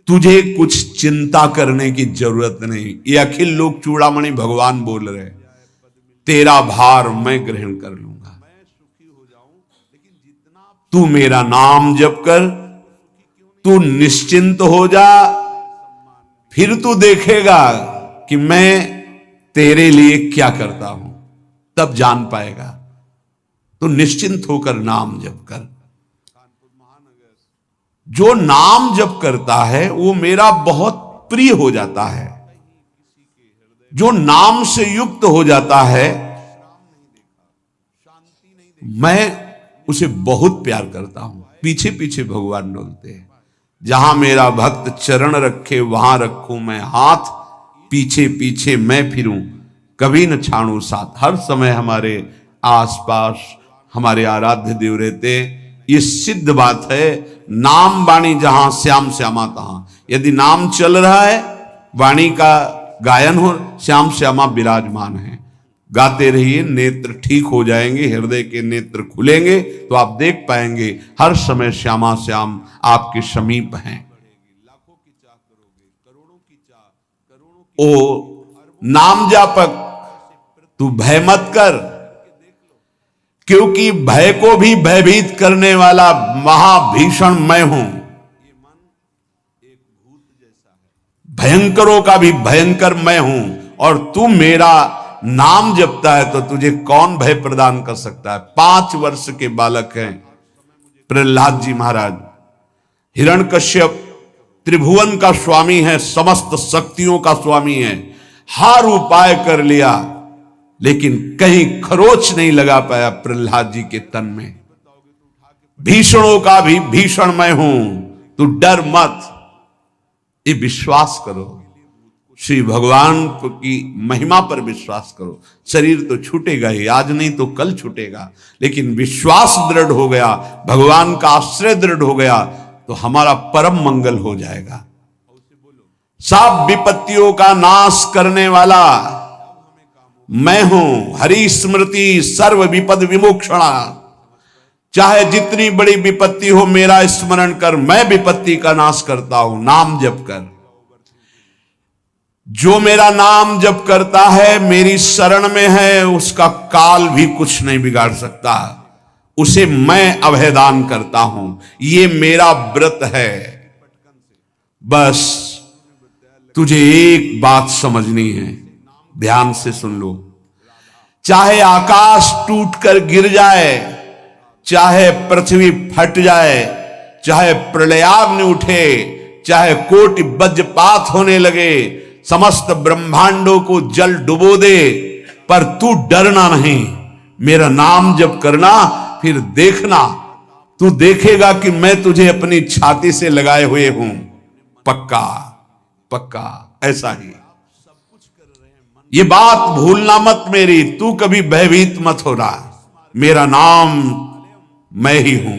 तुझे कुछ चिंता करने की जरूरत नहीं। ये अखिल लोक चूड़ामणि भगवान बोल रहे, तेरा भार मैं ग्रहण कर लूंगा। तू मेरा नाम जप कर, तू निश्चिंत हो जा, फिर तू देखेगा कि मैं तेरे लिए क्या करता हूं, तब जान पाएगा। तो निश्चिंत होकर नाम जप कर। जो नाम जप करता है वो मेरा बहुत प्रिय हो जाता है। जो नाम से युक्त हो जाता है मैं उसे बहुत प्यार करता हूं। पीछे पीछे भगवान डोलते हैं, जहां मेरा भक्त चरण रखे वहां रखूं मैं हाथ, पीछे पीछे मैं फिरूं कभी न छाड़ू साथ। हर समय हमारे आसपास हमारे आराध्य देव रहते। ये सिद्ध बात है, नाम वाणी जहां श्याम श्यामा तहां। यदि नाम चल रहा है, वाणी का गायन हो, श्याम श्यामा विराजमान है। गाते रहिए, नेत्र ठीक हो जाएंगे, हृदय के नेत्र खुलेंगे तो आप देख पाएंगे हर समय श्यामा श्याम आपके समीप हैं। ओ नाम जापक, तू भय मत कर, क्योंकि भय को भी भयभीत करने वाला महाभीषण मैं हूं। भयंकरों का भी भयंकर मैं हूं, और तू मेरा नाम जपता है तो तुझे कौन भय प्रदान कर सकता है। 5 वर्ष के बालक हैं प्रहलाद जी महाराज। हिरण्यकश्यप त्रिभुवन का स्वामी है, समस्त शक्तियों का स्वामी है, हर उपाय कर लिया, लेकिन कहीं खरोच नहीं लगा पाया प्रहलाद जी के तन में। भीषणों का भी भीषण मैं हूं, तू डर मत, ये विश्वास करो। श्री भगवान की महिमा पर विश्वास करो। शरीर तो छूटेगा ही, आज नहीं तो कल छूटेगा, लेकिन विश्वास दृढ़ हो गया, भगवान का आश्रय दृढ़ हो गया तो हमारा परम मंगल हो जाएगा। सब विपत्तियों का नाश करने वाला मैं हूं। हरि स्मृति सर्व विपद विमोक्षणा। चाहे जितनी बड़ी विपत्ति हो, मेरा स्मरण कर, मैं विपत्ति का नाश करता हूं। नाम जप कर। जो मेरा नाम जप करता है, मेरी शरण में है, उसका काल भी कुछ नहीं बिगाड़ सकता। उसे मैं अभयदान करता हूं। ये मेरा व्रत है। बस तुझे एक बात समझनी है, ध्यान से सुन लो। चाहे आकाश टूटकर गिर जाए, चाहे पृथ्वी फट जाए, चाहे प्रलयाग्नि उठे, चाहे कोटि वज्रपात होने लगे, समस्त ब्रह्मांडों को जल डुबो दे, पर तू डरना नहीं। मेरा नाम जप करना, फिर देखना, तू देखेगा कि मैं तुझे अपनी छाती से लगाए हुए हूं। पक्का पक्का ऐसा ही। ये बात भूलना मत मेरी, तू कभी भयभीत मत हो रहा। मेरा नाम मैं ही हूं।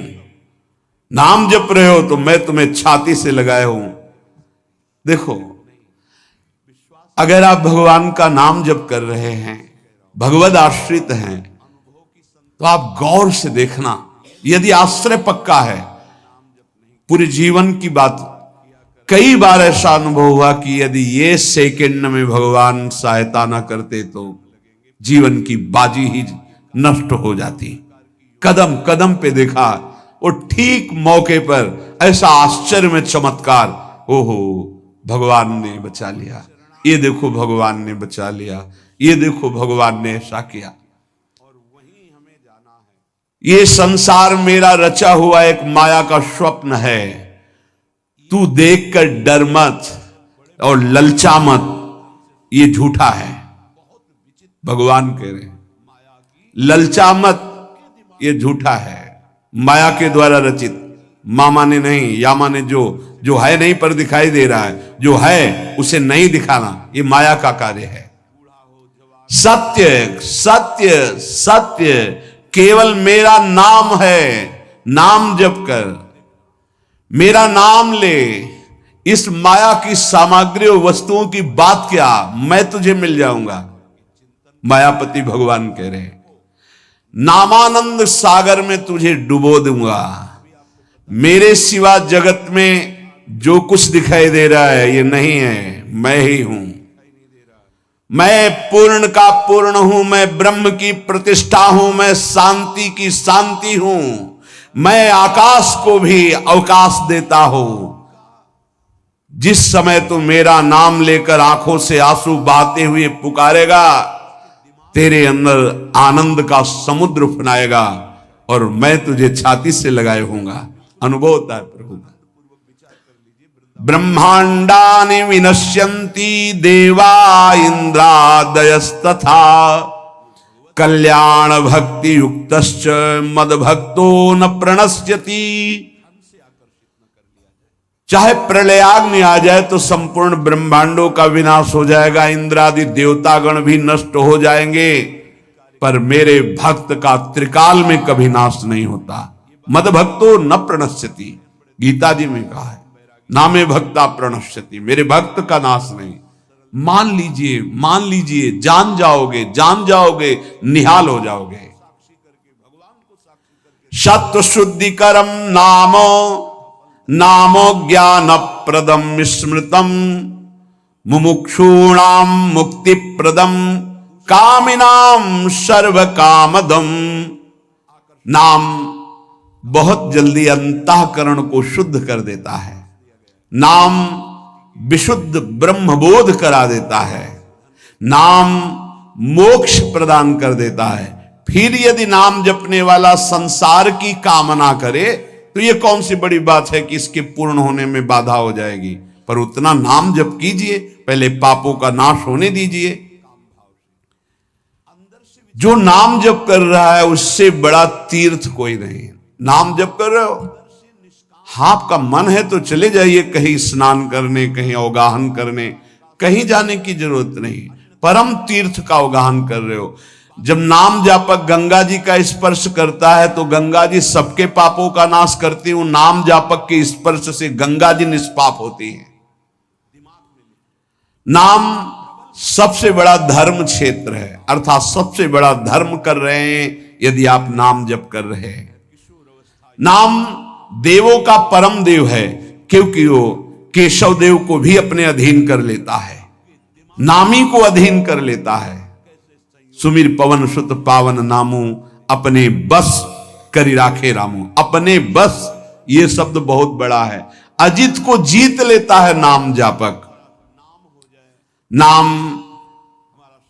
नाम जप रहे हो तो मैं तुम्हें छाती से लगाए हूं। देखो, अगर आप भगवान का नाम जप कर रहे हैं, भगवद आश्रित हैं, तो आप गौर से देखना। यदि आश्रय पक्का है, पूरे जीवन की बात, कई बार ऐसा अनुभव हुआ कि यदि ये सेकंड में भगवान सहायता ना करते तो जीवन की बाजी ही नष्ट हो जाती। कदम कदम पे देखा, वो ठीक मौके पर ऐसा आश्चर्य में चमत्कार, ओहो भगवान ने बचा लिया, ये देखो भगवान ने बचा लिया, ये देखो भगवान ने ऐसा किया। ये संसार मेरा रचा हुआ एक माया का स्वप्न है। तू देखकर डर मत और ललचा मत, ये झूठा है। भगवान कह रहे ललचा मत, ये झूठा है, माया के द्वारा रचित। मामा ने नहीं, यामा ने जो है नहीं पर दिखाई दे रहा है, जो है उसे नहीं दिखाना, ये माया का कार्य है। सत्य सत्य सत्य केवल मेरा नाम है। नाम जप कर, मेरा नाम ले। इस माया की सामग्री और वस्तुओं की बात क्या, मैं तुझे मिल जाऊंगा। मायापति भगवान कह रहे नामानंद सागर में तुझे डुबो दूंगा। मेरे सिवा जगत में जो कुछ दिखाई दे रहा है ये नहीं है, मैं ही हूं। मैं पूर्ण का पूर्ण हूं, मैं ब्रह्म की प्रतिष्ठा हूं, मैं शांति की शांति हूं, मैं आकाश को भी अवकाश देता हूं। जिस समय तू मेरा नाम लेकर आंखों से आंसू बहाते हुए पुकारेगा, तेरे अंदर आनंद का समुद्र उफनाएगा और मैं तुझे छाती से लगाए होऊंगा। अनुभव होता है प्रभु का। ब्रह्मांडानि विनश्यन्ति देवा इंद्रादयस्तथा कल्याण भक्ति युक्तश्च मद भक्तो न प्रणश्यति। चाहे प्रलयाग्नि आ जाए तो संपूर्ण ब्रह्मांडों का विनाश हो जाएगा, इंद्रादि देवतागण भी नष्ट हो जाएंगे, पर मेरे भक्त का त्रिकाल में कभी नाश नहीं होता। मद भक्तो न प्रणश्यति, गीता जी में कहा है, नामे भक्ता प्रणश्यति, मेरे भक्त का नाश नहीं। मान लीजिए, मान लीजिए, जान जाओगे, निहाल हो जाओगे। सत्व शुद्धिकरम नामो ज्ञान प्रदम स्मृतम मुमुक्षूणाम मुक्ति प्रदम कामिनाम सर्व कामदम। नाम बहुत जल्दी अंतःकरण को शुद्ध कर देता है। नाम विशुद्ध ब्रह्मबोध करा देता है। नाम मोक्ष प्रदान कर देता है। फिर यदि नाम जपने वाला संसार की कामना करे तो यह कौन सी बड़ी बात है कि इसके पूर्ण होने में बाधा हो जाएगी। पर उतना नाम जप कीजिए, पहले पापों का नाश होने दीजिए। जो नाम जप कर रहा है उससे बड़ा तीर्थ कोई नहीं। नाम जप कर रहे हो, आपका मन है तो चले जाइए कहीं स्नान करने, कहीं अवगाहन करने, कहीं जाने की जरूरत नहीं। परम तीर्थ का अवगाहन कर रहे हो। जब नाम जापक गंगा जी का स्पर्श करता है तो गंगा जी सबके पापों का नाश करती हूं। नाम जापक के स्पर्श से गंगा जी निष्पाप होती है। नाम सबसे बड़ा धर्म क्षेत्र है, अर्थात सबसे बड़ा धर्म कर रहे हैं यदि आप नाम जप कर रहे हैं। नाम देवों का परम देव है, क्योंकि वो केशव देव को भी अपने अधीन कर लेता है, नामी को अधीन कर लेता है। सुमिर पवन सुत पावन नामू अपने बस करी राखे रामू। अपने बस, ये शब्द बहुत बड़ा है। अजित को जीत लेता है नाम जापक। नाम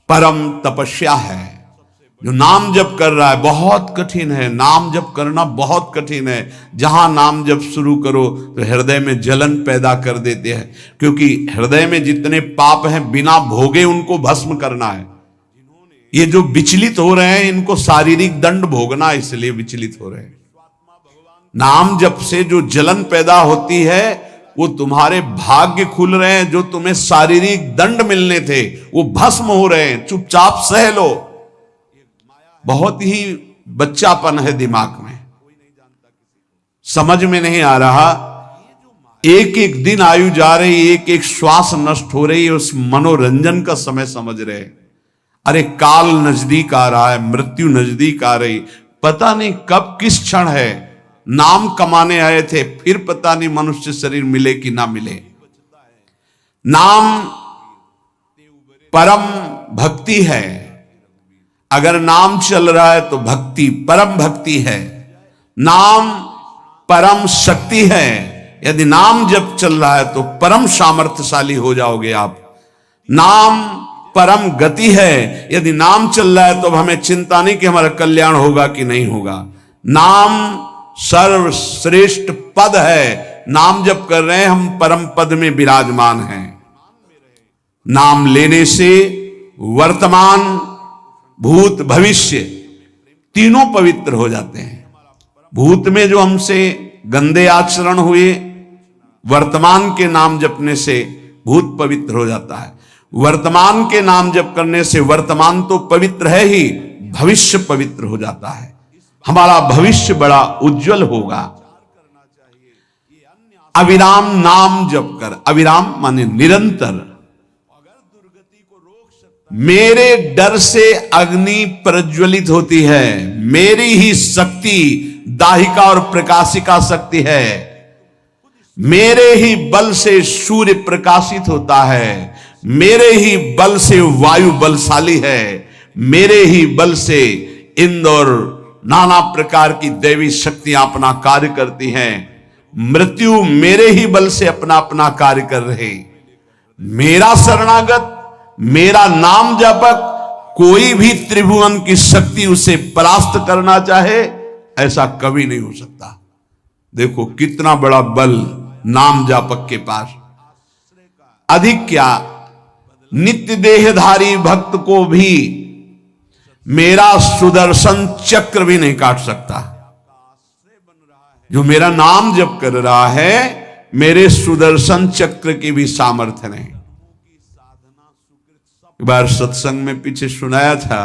परम तपस्या है। जो नाम जप कर रहा है बहुत कठिन है, नाम जप करना बहुत कठिन है। जहां नाम जप शुरू करो तो हृदय में जलन पैदा कर देते हैं, क्योंकि हृदय में जितने पाप हैं बिना भोगे उनको भस्म करना है। ये जो विचलित हो रहे हैं इनको शारीरिक दंड भोगना, इसलिए विचलित हो रहे हैं। नाम जप से जो जलन पैदा होती है वो तुम्हारे भाग्य खुल रहे हैं। जो तुम्हें शारीरिक दंड मिलने थे वो भस्म हो रहे हैं। चुपचाप सह लो। बहुत ही बच्चापन है दिमाग में, समझ में नहीं आ रहा। एक एक दिन आयु जा रही, एक एक श्वास नष्ट हो रही है, उस मनोरंजन का समय समझ रहे। अरे काल नजदीक आ रहा है, मृत्यु नजदीक आ रही, पता नहीं कब किस क्षण है। नाम कमाने आए थे, फिर पता नहीं मनुष्य शरीर मिले कि ना मिले। नाम परम भक्ति है। अगर नाम चल रहा है तो भक्ति परम भक्ति है। नाम परम शक्ति है। यदि नाम जब चल रहा है तो परम सामर्थ्यशाली हो जाओगे आप। नाम परम गति है। यदि नाम चल रहा है तो हमें चिंता नहीं कि हमारा कल्याण होगा कि नहीं होगा। नाम सर्वश्रेष्ठ पद है। नाम जप कर रहे हैं हम, परम पद में विराजमान हैं। नाम लेने से वर्तमान भूत भविष्य तीनों पवित्र हो जाते हैं। भूत में जो हमसे गंदे आचरण हुए, वर्तमान के नाम जपने से भूत पवित्र हो जाता है। वर्तमान के नाम जप करने से वर्तमान तो पवित्र है ही, भविष्य पवित्र हो जाता है। हमारा भविष्य बड़ा उज्जवल होगा। अविराम नाम जप कर, अविराम माने निरंतर। मेरे डर से अग्नि प्रज्वलित होती है। मेरी ही शक्ति दाहिका और प्रकाशिका शक्ति है। मेरे ही बल से सूर्य प्रकाशित होता है, मेरे ही बल से वायु बलशाली है, मेरे ही बल से इंद्र और नाना प्रकार की दैवी शक्तियां अपना कार्य करती हैं। मृत्यु मेरे ही बल से अपना अपना कार्य कर रहे। मेरा शरणागत, मेरा नाम जपक, कोई भी त्रिभुवन की शक्ति उसे परास्त करना चाहे ऐसा कभी नहीं हो सकता। देखो कितना बड़ा बल नाम जापक के पास। अधिक क्या, नित्य देहधारी भक्त को भी मेरा सुदर्शन चक्र भी नहीं काट सकता। जो मेरा नाम जप कर रहा है, मेरे सुदर्शन चक्र की भी सामर्थ्य नहीं। एक बार सत्संग में पीछे सुनाया था,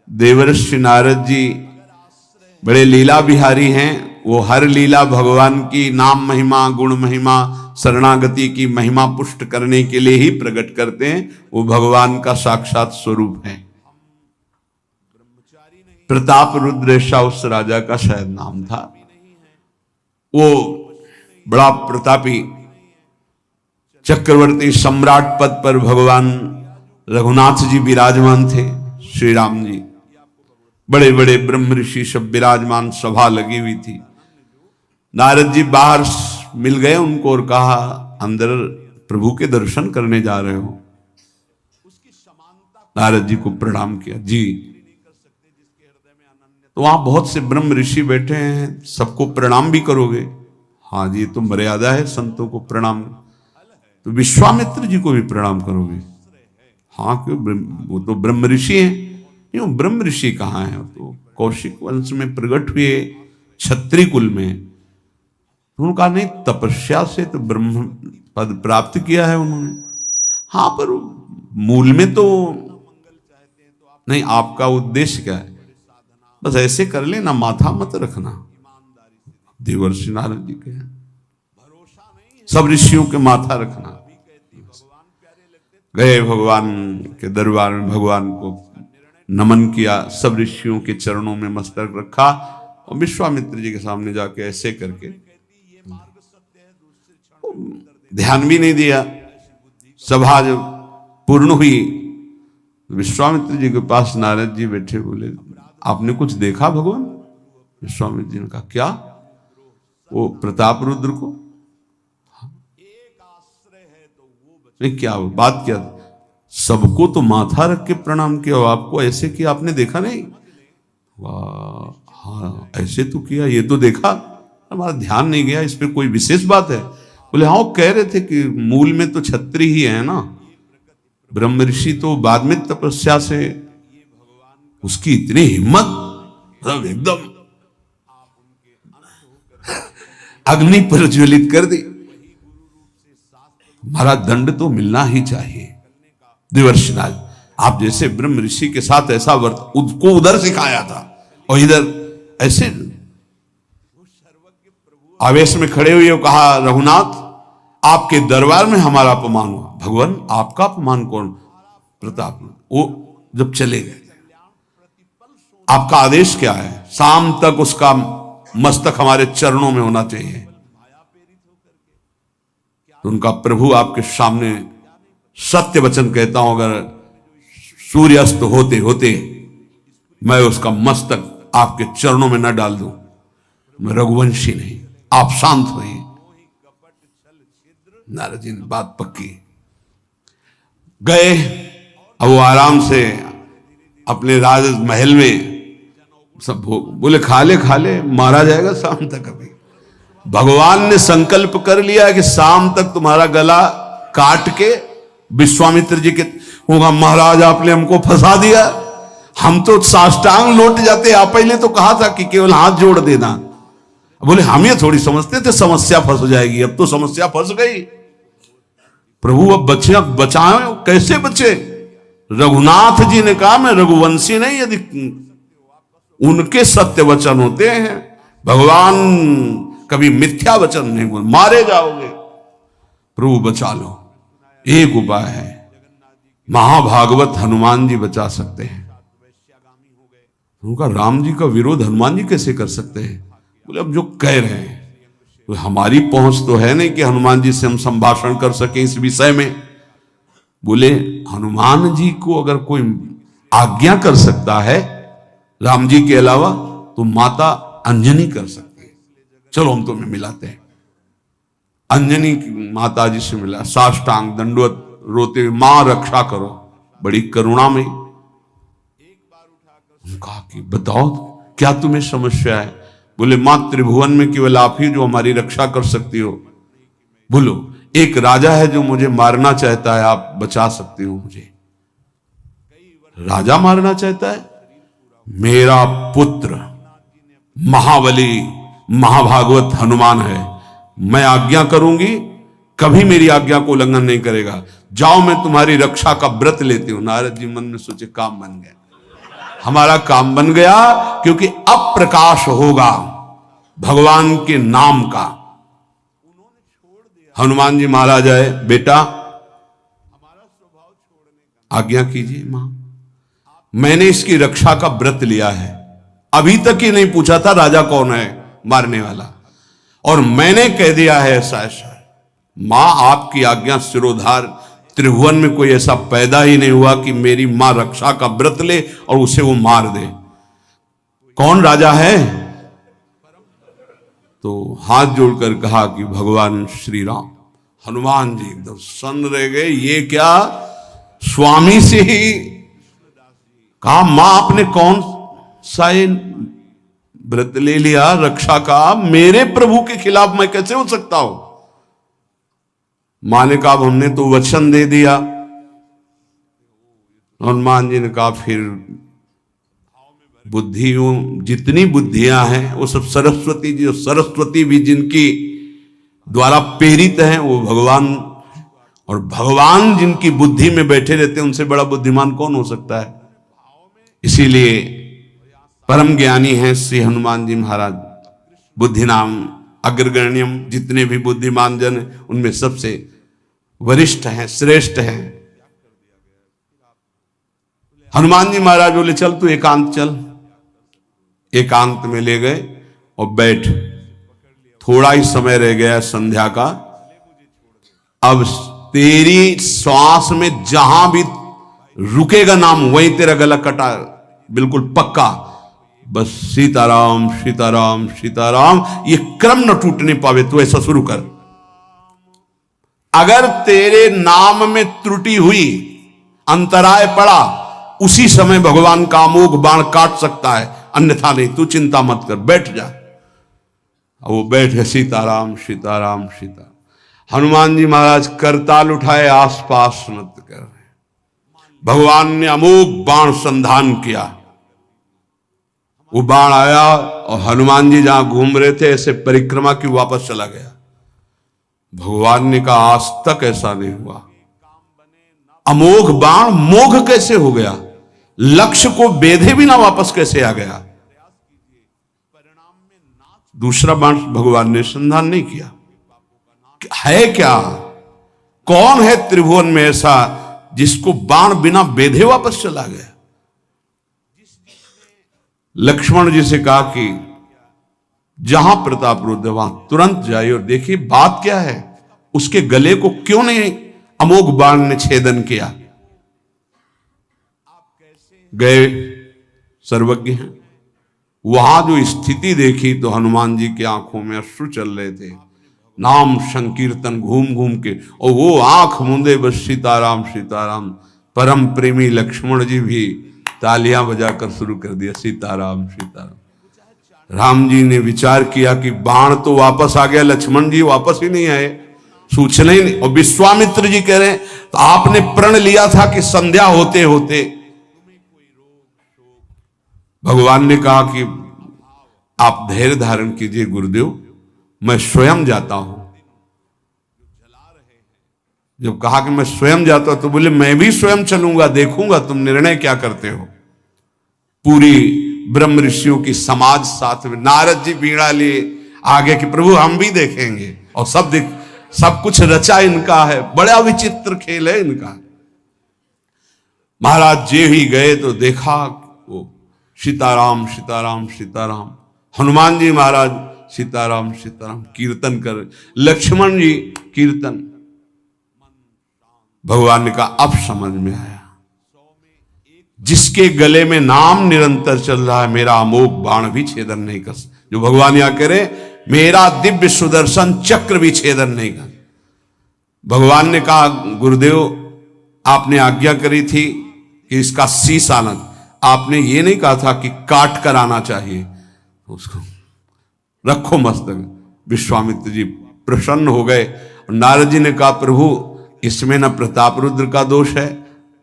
देवर्षि नारद जी बड़े लीला बिहारी हैं। वो हर लीला भगवान की नाम महिमा, गुण महिमा, शरणागति की महिमा पुष्ट करने के लिए ही प्रकट करते हैं। वो भगवान का साक्षात स्वरूप है। प्रताप रुद्र ऐसा उस राजा का शायद नाम था। वो बड़ा प्रतापी चक्रवर्ती सम्राट पद पर भगवान रघुनाथ जी विराजमान थे। श्री राम जी, बड़े बड़े ब्रह्म ऋषि सब विराजमान, सभा लगी हुई थी। नारद जी बाहर मिल गए उनको और कहा, अंदर प्रभु के दर्शन करने जा रहे हो? नारद जी को प्रणाम किया। जी। तो वहां बहुत से ब्रह्म ऋषि बैठे हैं, सबको प्रणाम भी करोगे? हाँ जी, तो मर्यादा है संतों को प्रणाम। तो विश्वामित्र जी को भी प्रणाम करोगे? हाँ, क्यों, वो तो ब्रह्म ऋषि हैं। क्यों, ब्रह्म ऋषि कहाँ हैं? तो कौशिक वंश में प्रकट हुए, क्षत्रिय कुल में। उन्होंने कहा नहीं, तपस्या से तो ब्रह्म पद प्राप्त किया है उन्होंने। हाँ, पर मूल में तो नहीं। आपका उद्देश्य क्या है? बस ऐसे कर लेना, माथा मत रखना। देवर्षि नारद जी के सब ऋषियों के माथा रखना। गए भगवान के दरबार में, भगवान को नमन किया, सब ऋषियों के चरणों में मस्तक रखा और विश्वामित्र जी के सामने जाके ऐसे करके ध्यान भी नहीं दिया। सभा जब पूर्ण हुई, विश्वामित्र जी के पास नारद जी बैठे, बोले आपने कुछ देखा भगवान? विश्वामित्र जी ने कहा क्या? वो प्रताप रुद्र को? नहीं, क्या बात क्या? सबको तो माथा रख के प्रणाम किया, आपको ऐसे किया, आपने देखा नहीं? वाह, हाँ ऐसे तो किया, ये तो देखा, हमारा ध्यान नहीं गया। इस पे कोई विशेष बात है? बोले हाँ, वो कह रहे थे कि मूल में तो क्षत्रिय ही है ना, ब्रह्म ऋषि तो बाद में तपस्या से, उसकी इतनी हिम्मत, मतलब एकदम अग्नि पर ज्वलित कर दी। हमारा दंड तो मिलना ही चाहिए। देवर्षि नारद, आप जैसे ब्रह्म ऋषि के साथ ऐसा वर्त उसको उधर सिखाया था और इधर ऐसे आवेश में खड़े हुए कहा, रघुनाथ आपके दरबार में हमारा अपमान हुआ। भगवान आपका अपमान कौन? प्रताप। वो जब चले गए, आपका आदेश क्या है? शाम तक उसका मस्तक हमारे चरणों में होना चाहिए। तो उनका प्रभु आपके सामने सत्य वचन कहता हूं, अगर सूर्यास्त होते होते मैं उसका मस्तक आपके चरणों में न डाल दूं, मैं रघुवंशी नहीं। आप शांत होइए। नारद जी ने बात पक्की। गए, अब वो आराम से अपने राज महल में सब बोले खा ले, मारा जाएगा शाम तक। अभी भगवान ने संकल्प कर लिया कि शाम तक तुम्हारा गला काट के विश्वामित्र जी के होगा। महाराज आपने हमको फंसा दिया, हम तो साष्टांग लौट जाते। आप पहले तो कहा था कि केवल हाथ जोड़ देना। बोले हम ये थोड़ी समझते थे समस्या फंस जाएगी, अब तो समस्या फंस गई। प्रभु अब बचाए, कैसे बचे? रघुनाथ जी ने कहा मैं रघुवंशी नहीं, यदि उनके सत्य वचन होते हैं, भगवान कभी मिथ्या वचन नहीं बोल, मारे जाओगे। प्रभु बचा लो। एक उपाय है, महाभागवत हनुमान जी बचा सकते हैं। उनका राम जी का विरोध हनुमान जी कैसे कर सकते हैं? बोले अब जो कह रहे हैं तो हमारी पहुंच तो है नहीं कि हनुमान जी से हम संभाषण कर सकें इस विषय में। बोले हनुमान जी को अगर कोई आज्ञा कर सकता है राम जी के अलावा तो माता अंजनी कर सकती है। चलो हम तुम्हें मिलाते हैं। अंजनी माता जी से मिला, साष्टांग दंडवत रोते हुए, मां रक्षा करो, बड़ी करुणा में। कहा कि बताओ क्या तुम्हें समस्या है? बोले मां त्रिभुवन में केवल आप ही जो हमारी रक्षा कर सकती हो। बोलो एक राजा है जो मुझे मारना चाहता है, आप बचा सकते हो मुझे? राजा मारना चाहता है? मेरा पुत्र महाबली महाभागवत हनुमान है, मैं आज्ञा करूंगी, कभी मेरी आज्ञा को उल्लंघन नहीं करेगा। जाओ मैं तुम्हारी रक्षा का व्रत लेती हूं। नारद जी मन में सोचे काम बन गया, हमारा काम बन गया, क्योंकि अब प्रकाश होगा भगवान के नाम का। हनुमान जी महाराज आए, बेटा आज्ञा कीजिए मां, मैंने इसकी रक्षा का व्रत लिया है। अभी तक ही नहीं पूछा था राजा कौन है मारने वाला, और मैंने कह दिया है ऐसा ऐसा। मां आपकी आज्ञा सिरोधार, त्रिभुवन में कोई ऐसा पैदा ही नहीं हुआ कि मेरी मां रक्षा का व्रत ले और उसे वो मार दे। कौन राजा है? तो हाथ जोड़कर कहा कि भगवान श्री राम। हनुमान जी एकदम सन्न रह गए, ये क्या? स्वामी से ही कहा मां आपने कौन सा व्रत ले लिया रक्षा का? मेरे प्रभु के खिलाफ मैं कैसे हो सकता हूं? मां ने कहा हमने तो वचन दे दिया। हनुमान जी ने कहा फिर बुद्धियों जितनी बुद्धियां हैं वो सब सरस्वती जी, सरस्वती भी जिनकी द्वारा प्रेरित हैं वो भगवान, और भगवान जिनकी बुद्धि में बैठे रहते हैं उनसे बड़ा बुद्धिमान कौन हो सकता है? इसीलिए परम ज्ञानी हैं श्री हनुमान जी महाराज। बुद्धि नाम अग्रगण्यम, जितने भी बुद्धिमान जन उनमें सबसे वरिष्ठ हैं, श्रेष्ठ हैं। हनुमान जी महाराज बोले चल तू एकांत चल। एकांत में ले गए और बैठ, थोड़ा ही समय रह गया संध्या का। अब तेरी श्वास में जहां भी रुकेगा नाम वहीं तेरा गला कटा, बिल्कुल पक्का। बस सीताराम सीताराम सीताराम, ये क्रम न टूटने पावे, तो ऐसा शुरू कर। अगर तेरे नाम में त्रुटि हुई, अंतराय पड़ा, उसी समय भगवान का अमोघ बाण काट सकता है, अन्यथा नहीं। तू चिंता मत कर, बैठ जा। वो बैठे, सीताराम सीताराम सीता। हनुमान जी महाराज करताल उठाए, आसपास नृत्य कर रहे। भगवान ने अमोघ बाण संधान किया। वो बाण आया और हनुमान जी जहां घूम रहे थे ऐसे परिक्रमा की वापस चला गया। भगवान ने कहा आज तक ऐसा नहीं हुआ। अमोघ बाण मोघ कैसे हो गया? लक्ष्य को बेधे बिना वापस कैसे आ गया? दूसरा बाण भगवान ने संधान नहीं किया। है क्या? कौन है त्रिभुवन में ऐसा जिसको बाण बिना बेधे वापस चला गया? लक्ष्मण जी से कहा कि जहां प्रताप रुद्र वहां तुरंत जाइए और देखिए बात क्या है, उसके गले को क्यों नहीं अमोघ बाण ने छेदन किया। गए, सर्वज्ञ हैं। वहां जो स्थिति देखी तो हनुमान जी की आंखों में अश्रु चल रहे थे। नाम संकीर्तन घूम घूम के, और वो आंख मूंदे बस सीताराम सीताराम। परम प्रेमी लक्ष्मण जी भी तालियां बजाकर शुरू कर दिया, सीताराम सीताराम। राम जी ने विचार किया कि बाण तो वापस आ गया, लक्ष्मण जी वापस ही नहीं आए, सूचना ही नहीं। और विश्वामित्र जी कह रहे हैं तो आपने प्रण लिया था कि संध्या होते होते। भगवान ने कहा कि आप धैर्य धारण कीजिए गुरुदेव, मैं स्वयं जाता हूं। जब कहा कि मैं स्वयं जाता हूं तो बोले मैं भी स्वयं चलूंगा, देखूंगा तुम निर्णय क्या करते हो। पूरी ब्रह्म ऋषियों की समाज साथ में, नारद जी बीड़ा लिए आगे कि प्रभु हम भी देखेंगे, और सब कुछ रचा इनका है, बड़ा विचित्र खेल है इनका। महाराज जे ही गए तो देखा वो सीताराम सीताराम सीताराम। हनुमान जी महाराज सीताराम सीताराम कीर्तन कर। लक्ष्मण जी कीर्तन। भगवान ने कहा अब समझ में आया, जिसके गले में नाम निरंतर चल रहा है मेरा अमोघ बाण भी छेदन नहीं कर। जो भगवान यहां कह रहे मेरा दिव्य सुदर्शन चक्र भी छेदन नहीं कर। भगवान ने कहा गुरुदेव आपने आज्ञा करी थी कि इसका शीश आना, आपने ये नहीं कहा था कि काट कर आना चाहिए उसको, रखो मस्तक। विश्वामित्र जी प्रसन्न हो गए। नारद जी ने कहा प्रभु इसमें न प्रताप रुद्र का दोष है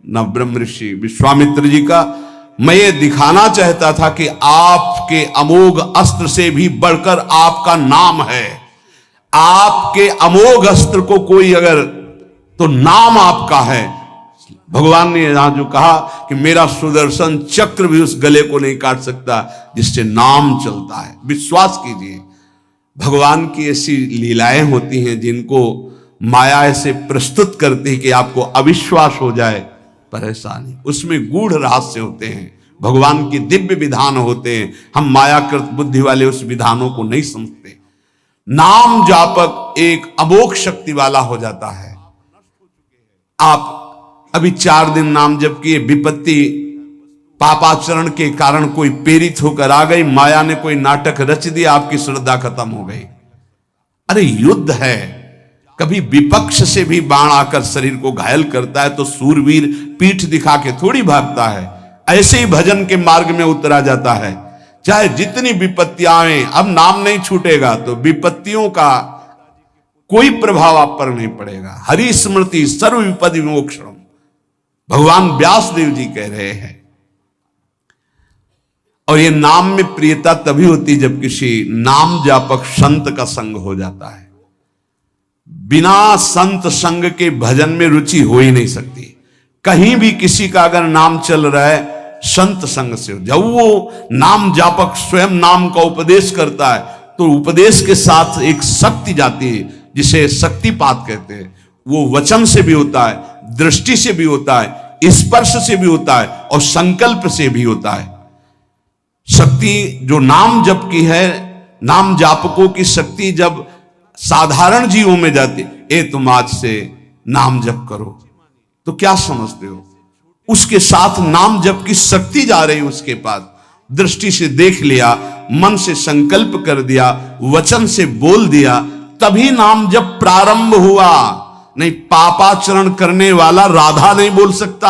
न ब्रह्म ऋषि विश्वामित्र जी का। मैं ये दिखाना चाहता था कि आपके अमोघ अस्त्र से भी बढ़कर आपका नाम है। आपके अमोघ अस्त्र को कोई अगर, तो नाम आपका है। भगवान ने यहां जो कहा कि मेरा सुदर्शन चक्र भी उस गले को नहीं काट सकता जिससे नाम चलता है। विश्वास कीजिए भगवान की ऐसी लीलाएं होती हैं जिनको माया ऐसे प्रस्तुत करती है कि आपको अविश्वास हो जाए, पर ऐसा नहीं। उसमें गूढ़ रहस्य होते हैं, भगवान के दिव्य विधान होते हैं। हम मायाकृत बुद्धि वाले उस विधानों को नहीं समझते। नाम जापक एक अमोघ शक्ति वाला हो जाता है। आप अभी 4 दिन नाम जप किए, विपत्ति पापाचरण के कारण कोई प्रेरित होकर आ गई, माया ने कोई नाटक रच दिया, आपकी श्रद्धा खत्म हो गई। अरे युद्ध है, कभी विपक्ष से भी बाण आकर शरीर को घायल करता है तो सूरवीर पीठ दिखा के थोड़ी भागता है। ऐसे ही भजन के मार्ग में उतरा जाता है, चाहे जितनी विपत्तियां आए। अब नाम नहीं छूटेगा तो विपत्तियों का कोई प्रभाव आप पर नहीं पड़ेगा। हरि स्मृति सर्व विपदि विमोक्षणम, भगवान व्यासदेव जी कह रहे हैं। और ये नाम में प्रियता तभी होती जब किसी नाम जापक संत का संग हो जाता है। बिना संत संग के भजन में रुचि हो ही नहीं सकती। कहीं भी किसी का अगर नाम चल रहा है संत संग से हो। जब वो नाम जापक स्वयं नाम का उपदेश करता है तो उपदेश के साथ एक शक्ति जाती है जिसे शक्तिपात कहते हैं। वो वचन से भी होता है, दृष्टि से भी होता है, स्पर्श से भी होता है और संकल्प से भी होता है। शक्ति जो नाम जप की है, नाम जापकों की शक्ति जब साधारण जीवों में जाती, ए तुम आज से नाम जप करो, तो क्या समझते हो? उसके साथ नाम जप की शक्ति जा रही उसके पास। दृष्टि से देख लिया, मन से संकल्प कर दिया, वचन से बोल दिया, तभी नाम जप प्रारंभ हुआ। नहीं पापाचरण करने वाला राधा नहीं बोल सकता।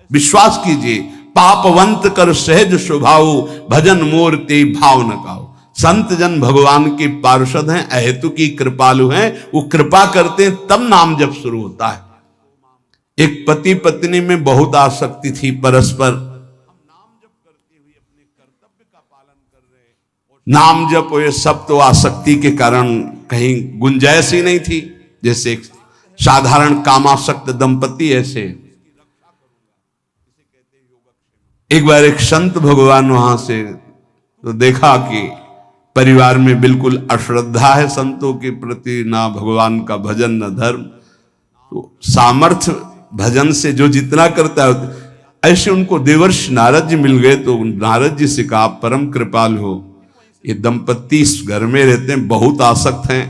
विश्वास कीजिए, पापवंत कर सहज स्वभाव, भजन मोर ते भाव न काओ। संत जन भगवान के पार्षद हैं, अहेतु की कृपालु हैं, वो कृपा करते हैं तब नाम जप शुरू होता है। एक पति पत्नी में बहुत आसक्ति थी परस्पर, नाम जप ये सब तो आसक्ति के कारण कहीं गुंजाइश ही नहीं थी। जैसे एक साधारण कामासक्त दंपति, ऐसे एक बार एक संत भगवान वहां से तो देखा कि परिवार में बिल्कुल अश्रद्धा है संतों के प्रति, ना भगवान का भजन न धर्म। तो सामर्थ्य भजन से जो जितना करता है, ऐसे उनको देवर्षि नारद जी मिल गए। तो नारद जी से कहा परम कृपाल हो, ये दंपत्ति इस घर में रहते हैं, बहुत आसक्त हैं,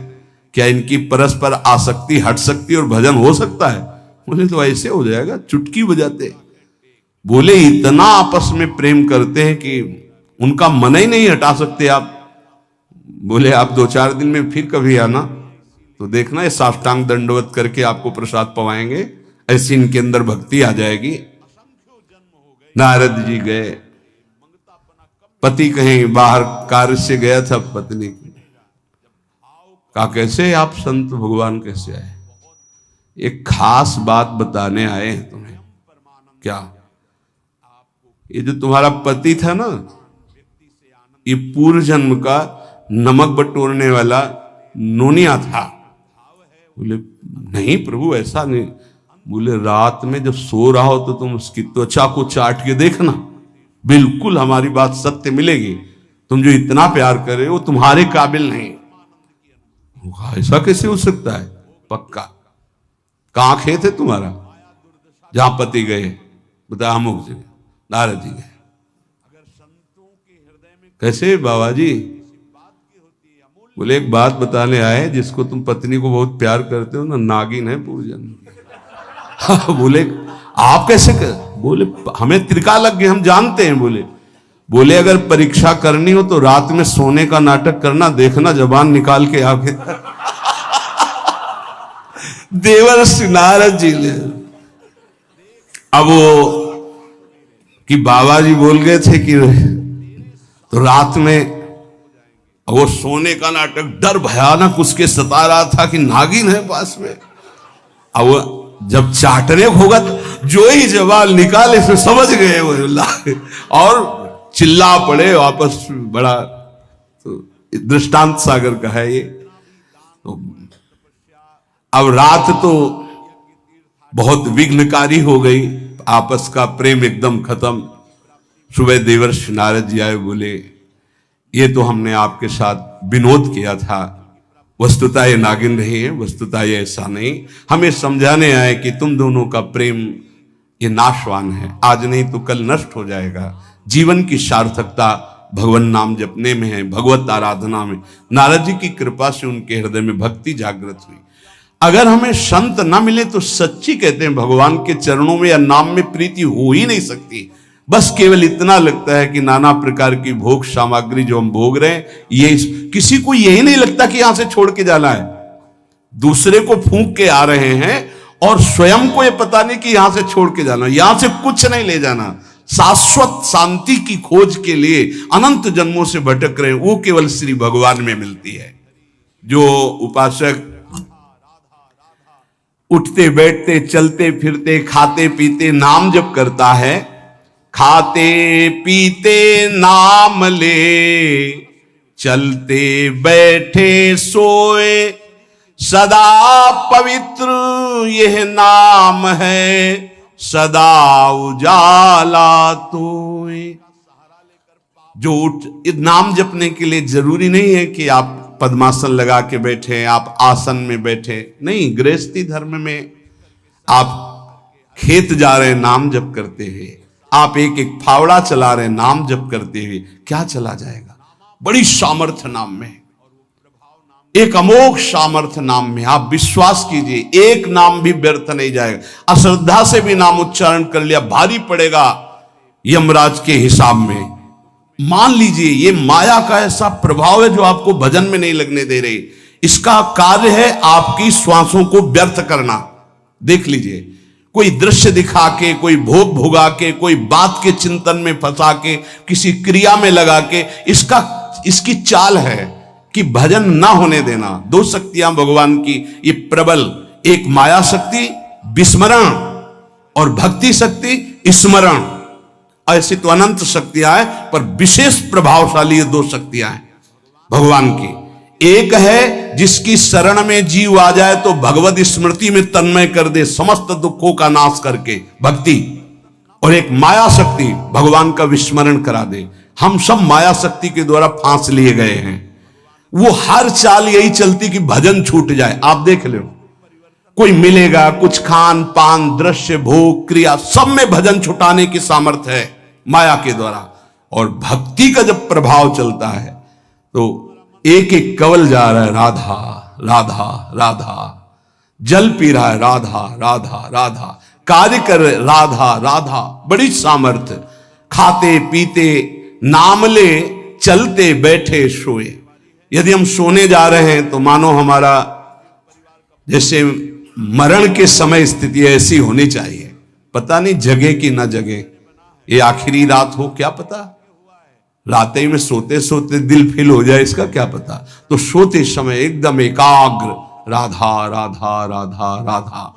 क्या इनकी परस्पर आसक्ति हट सकती है और भजन हो सकता है? बोले तो ऐसे हो जाएगा, चुटकी बजाते। बोले इतना आपस में प्रेम करते हैं कि उनका मन ही नहीं हटा सकते आप। बोले आप 2-4 दिन में फिर कभी आना तो देखना, ये साष्टांग दंडवत करके आपको प्रसाद पवाएंगे, ऐसी इनके अंदर भक्ति आ जाएगी। नारद जी गए, पति कहीं बाहर कार्य से गया था, पत्नी कहा कैसे आप संत भगवान कैसे आए? एक खास बात बताने आए हैं तुम्हें। क्या? ये जो तुम्हारा पति था ना, ये पूर्व जन्म का नमक बटोरने वाला नोनिया था। बोले नहीं प्रभु ऐसा नहीं। बोले रात में जब सो रहा हो तो तुम उसकी त्वचा को चाट के देखना, बिल्कुल हमारी बात सत्य मिलेगी। तुम जो इतना प्यार कर रहे हो तुम्हारे काबिल नहीं। ऐसा कैसे हो सकता है? पक्का। कहां खेत है तुम्हारा जहां पति गए? बता अमुक जगह। नारद जी गए। कैसे बाबा जी? बोले एक बात बताने आए, जिसको तुम पत्नी को बहुत प्यार करते हो ना, नागिन है पूजन। बोले आप कैसे कर? बोले हमें त्रिका लग गए, हम जानते हैं। बोले अगर परीक्षा करनी हो तो रात में सोने का नाटक करना, देखना जबान निकाल के आगे। देवर्षि नारद जी ने, अब वो कि बाबा जी बोल गए थे कि तो रात में वो सोने का नाटक, डर भयानक उसके सता रहा था कि नागिन है पास में। अब वो जब चाटने होगा तो जो ही जवाब निकाले फिर समझ गए वो, और चिल्ला पड़े वापस। बड़ा तो दृष्टांत सागर का है ये। तो अब रात तो बहुत विघ्नकारी हो गई, आपस का प्रेम एकदम खत्म। सुबह देवर्षि नारद जी आए, बोले ये तो हमने आपके साथ विनोद किया था, वस्तुतः ये नागिन नहीं है, वस्तुतः ये ऐसा नहीं। हमें समझाने आए कि तुम दोनों का प्रेम ये नाशवान है, आज नहीं तो कल नष्ट हो जाएगा। जीवन की सार्थकता भगवान नाम जपने में है, भगवत आराधना में। नारद जी की कृपा से उनके हृदय में भक्ति जागृत हुई। अगर हमें संत ना मिले तो सच्ची कहते हैं भगवान के चरणों में या नाम में प्रीति हो ही नहीं सकती। बस केवल इतना लगता है कि नाना प्रकार की भोग सामग्री जो हम भोग रहे हैं, ये किसी को यही नहीं लगता कि यहां से छोड़ के जाना है। दूसरे को फूंक के आ रहे हैं और स्वयं को ये पता नहीं कि यहां से छोड़ के जाना, यहां से कुछ नहीं ले जाना। शाश्वत शांति की खोज के लिए अनंत जन्मों से भटक रहे हैं, वो केवल श्री भगवान में मिलती है। जो उपासक उठते बैठते चलते फिरते खाते पीते नाम जप करता है, खाते पीते नाम ले, चलते बैठे सोए, सदा पवित्र यह नाम है, सदा उजाला तोए। जो नाम जपने के लिए जरूरी नहीं है कि आप पद्मासन लगा के बैठे, आप आसन में बैठे, नहीं। गृहस्थी धर्म में आप खेत जा रहे नाम जप करते हुए, आप एक एक फावड़ा चला रहे नाम जप करते हुए, क्या चला जाएगा? बड़ी सामर्थ्य नाम में, एक अमोघ सामर्थ्य नाम में। आप विश्वास कीजिए, एक नाम भी व्यर्थ नहीं जाएगा। अश्रद्धा से भी नाम उच्चारण कर लिया, भारी पड़ेगा यमराज के हिसाब में। मान लीजिए ये माया का ऐसा प्रभाव है जो आपको भजन में नहीं लगने दे रही। इसका कार्य है आपकी श्वासों को व्यर्थ करना। देख लीजिए, कोई दृश्य दिखा के, कोई भोग भोगा के, कोई बात के चिंतन में फंसा के, किसी क्रिया में लगा के, इसकी चाल है कि भजन ना होने देना। दो शक्तियां भगवान की ये प्रबल, एक माया शक्ति विस्मरण और भक्ति शक्ति स्मरण। ऐसी तो अनंत शक्तियां हैं, पर विशेष प्रभावशाली ये दो शक्तियां हैं भगवान की। एक है जिसकी शरण में जीव आ जाए तो भगवत स्मृति में तन्मय कर दे, समस्त दुखों का नाश करके, भक्ति। और एक माया शक्ति भगवान का विस्मरण करा दे। हम सब माया शक्ति के द्वारा फांस लिए गए हैं। वो हर चाल यही चलती कि भजन छूट जाए। आप देख लो, कोई मिलेगा, कुछ खान पान दृश्य भोग क्रिया सब में भजन छुटाने की सामर्थ्य है माया के द्वारा। और भक्ति का जब प्रभाव चलता है तो एक एक कवल जा रहा है राधा राधा राधा, जल पी रहा है राधा राधा राधा, कार्य कर राधा राधा, बड़ी सामर्थ्य। खाते पीते नाम ले, चलते बैठे सोए। यदि हम सोने जा रहे हैं तो मानो हमारा जैसे मरण के समय स्थिति ऐसी होनी चाहिए। पता नहीं जगे कि ना जगे, ये आखिरी रात हो, क्या पता। रातें में सोते सोते दिल फील हो जाए, इसका क्या पता। तो सोते समय एकदम एकाग्र राधा राधा राधा राधा।